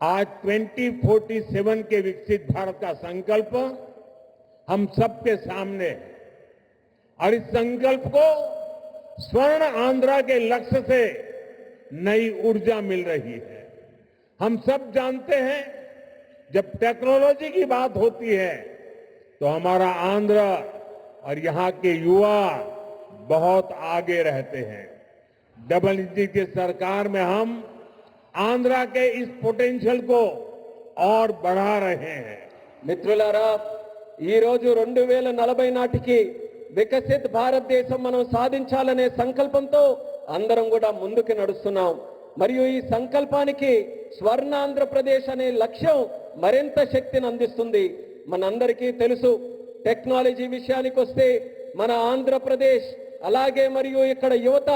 आज 2047 के विकसित भारत का संकल्प हम सबके सामने है और इस संकल्प को स्वर्ण आंध्रा के लक्ष्य से नई ऊर्जा मिल रही है। हम सब जानते हैं जब टेक्नोलॉजी की बात होती है तो हमारा आंध्र और यहां के युवा बहुत आगे रहते हैं। डबल इंजन की सरकार में हम आंध्रा के इस पोटेंशियल को और बढ़ा रहे हैं। మిత్రులారా ఈ రోజు 2040 నాటికి వికసిత్ భారతదేశం మనం సాధించాలనే సంకల్పంతో అందరం కూడా ముందుకు నడుస్తున్నాం. మరియు ఈ సంకల్పానికి స్వర్ణాంధ్రప్రదేశ్ అనే లక్ష్యం మరింత శక్తిని అందిస్తుంది. మనందరికీ తెలుసు టెక్నాలజీ విషయానికి వస్తే మన ఆంధ్రప్రదేశ్ అలాగే మరియు ఇక్కడ యువత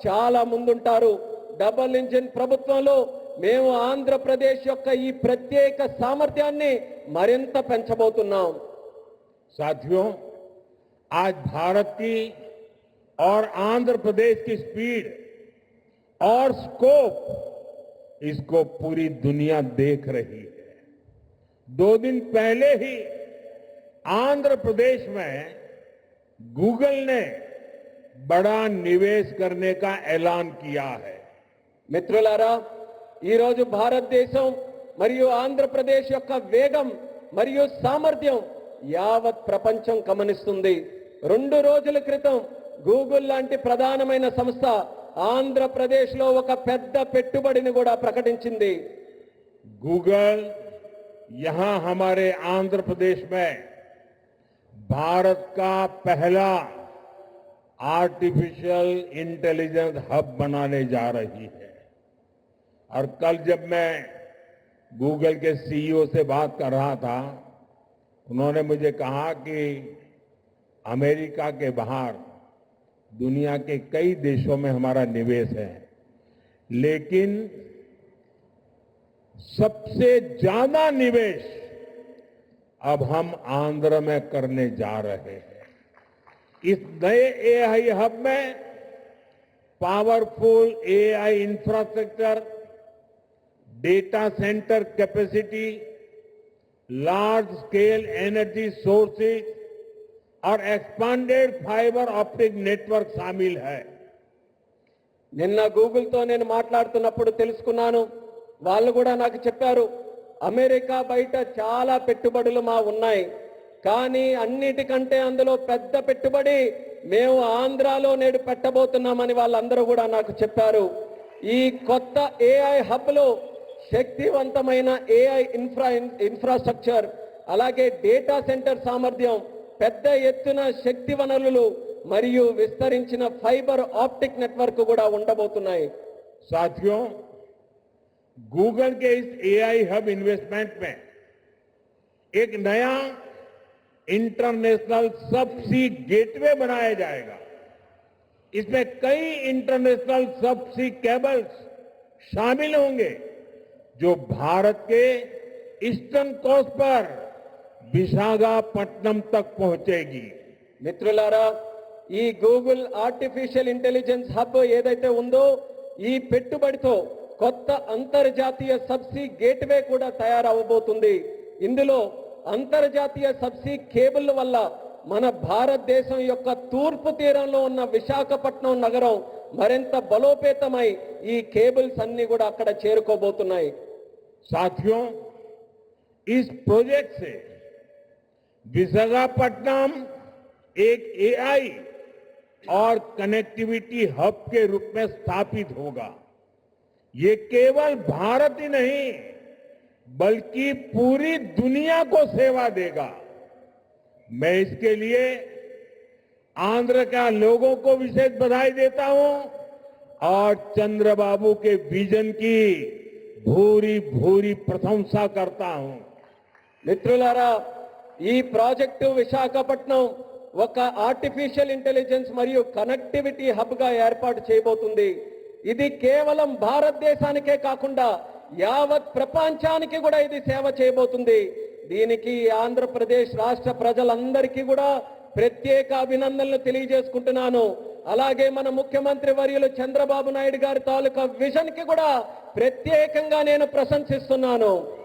చాలా ముందుంటారు. డబుల్ ఇంజిన్ ప్రభుత్వంలో మేము ఆంధ్రప్రదేశ్ యొక్క ఈ ప్రత్యేక సామర్థ్యాన్ని మరింత పెంచబోతున్నాం. साथियों, आज भारत की और आंध्र प्रदेश की स्पीड और स्कोप इसको पूरी दुनिया देख रही है। 2 दिन पहले ही आंध्र प्रदेश में गूगल ने बड़ा निवेश करने का ऐलान किया है। మిత్రులారా ఈ రోజు భారతదేశం మరియు ఆంధ్రప్రదేశ్ యొక్క వేగం మరియు సామర్థ్యం యావత్ ప్రపంచం గమనిస్తుంది. 2 రోజుల క్రితం గూగుల్ లాంటి ప్రధానమైన సంస్థ ఆంధ్రప్రదేశ్ లో ఒక పెద్ద పెట్టుబడిని కూడా ప్రకటించింది. गूगल यहां हमारे आंध्र प्रदेश में भारत का पहला आर्टिफिशियल इंटेलिजेंस हब बनाने जा रही है। और कल जब मैं गूगल के सीईओ से बात कर रहा था, उन्होंने मुझे कहा कि अमेरिका के बाहर दुनिया के कई देशों में हमारा निवेश है, लेकिन सबसे ज्यादा निवेश अब हम आंध्र में करने जा रहे हैं। इस नए एआई हब में powerful AI infrastructure, data centre capacity, large scale energy sources और एक्सपांडेड फाइबर ऑप्टिक नेटवर्क शामिल है। నిన్న గూగుల్తో నేను మాట్లాడుతున్నప్పుడు తెలుసుకున్నాను. వాళ్ళు కూడా నాకు చెప్పారు అమెరికా బయట చాలా పెట్టుబడులు మా ఉన్నాయి, కానీ అన్నిటికంటే అందులో పెద్ద పెట్టుబడి మేము ఆంధ్రాలో నేడు పెట్టబోతున్నామని వాళ్ళందరూ కూడా నాకు చెప్పారు. ఈ కొత్త ఏఐ హబ్ లో శక్తివంతమైన ఏఐ ఇన్ఫ్రాస్ట్రక్చర్ అలాగే డేటా సెంటర్ సామర్థ్యం, పెద్ద ఎత్తున శక్తి వనరులు మరియు విస్తరించిన ఫైబర్ ఆప్టిక్ నెట్వర్క్ కూడా ఉండబోతున్నాయి. साथियों, गूगल के इस एआई हब इन्वेस्टमेंट में एक नया इंटरनेशनल सबसी गेटवे बनाया जाएगा। इसमें कई इंटरनेशनल सबसी केबल्स शामिल होंगे जो भारत के ईस्टर्न कोस्ट पर विशाखापट्टनम तक पहुंचेगी। మిత్రులారా ఈ గూగుల్ ఆర్టిఫిషియల్ ఇంటెలిజెన్స్ హబ్ ఏదైతే ఉందో ఈ పెట్టుబడితో కొత్త అంతర్జాతీయ సబ్సీ గేట్వే కూడా తయారవబోతుంది. ఇందులో అంతర్జాతీయ సబ్సీ కేబుల్ వల్ల మన భారతదేశం యొక్క తూర్పు తీరంలో ఉన్న విశాఖపట్నం నగరం మరింత బలోపేతమై ఈ కేబుల్స్ అన్ని కూడా అక్కడ చేరుకోబోతున్నాయి. साथियों, इस प्रोजेक्ट से विशाखापट्टनम एक एआई और कनेक्टिविटी हब के रूप में स्थापित होगा। ये केवल भारत ही नहीं बल्कि पूरी दुनिया को सेवा देगा। मैं इसके लिए आंध्र का लोगों को विशेष बधाई देता हूं और चंद्रबाबू के विजन की भूरी भूरी प्रशंसा करता हूं। మిత్రులారా ఈ ప్రాజెక్టు విశాఖపట్నం ఒక ఆర్టిఫిషియల్ ఇంటెలిజెన్స్ మరియు కనెక్టివిటీ హబ్ గా ఏర్పాటు చేయబోతుంది. ఇది కేవలం భారతదేశానికే కాకుండా యావత్ ప్రపంచానికి కూడా ఇది సేవ చేయబోతుంది. దీనికి ఆంధ్రప్రదేశ్ రాష్ట్ర ప్రజలందరికీ కూడా ప్రత్యేక అభినందనలు తెలియజేసుకుంటున్నాను. అలాగే మన ముఖ్యమంత్రి వర్యులు చంద్రబాబు నాయుడు గారి తాలూకా విజన్ కి కూడా ప్రత్యేకంగా నేను ప్రశంసిస్తున్నాను.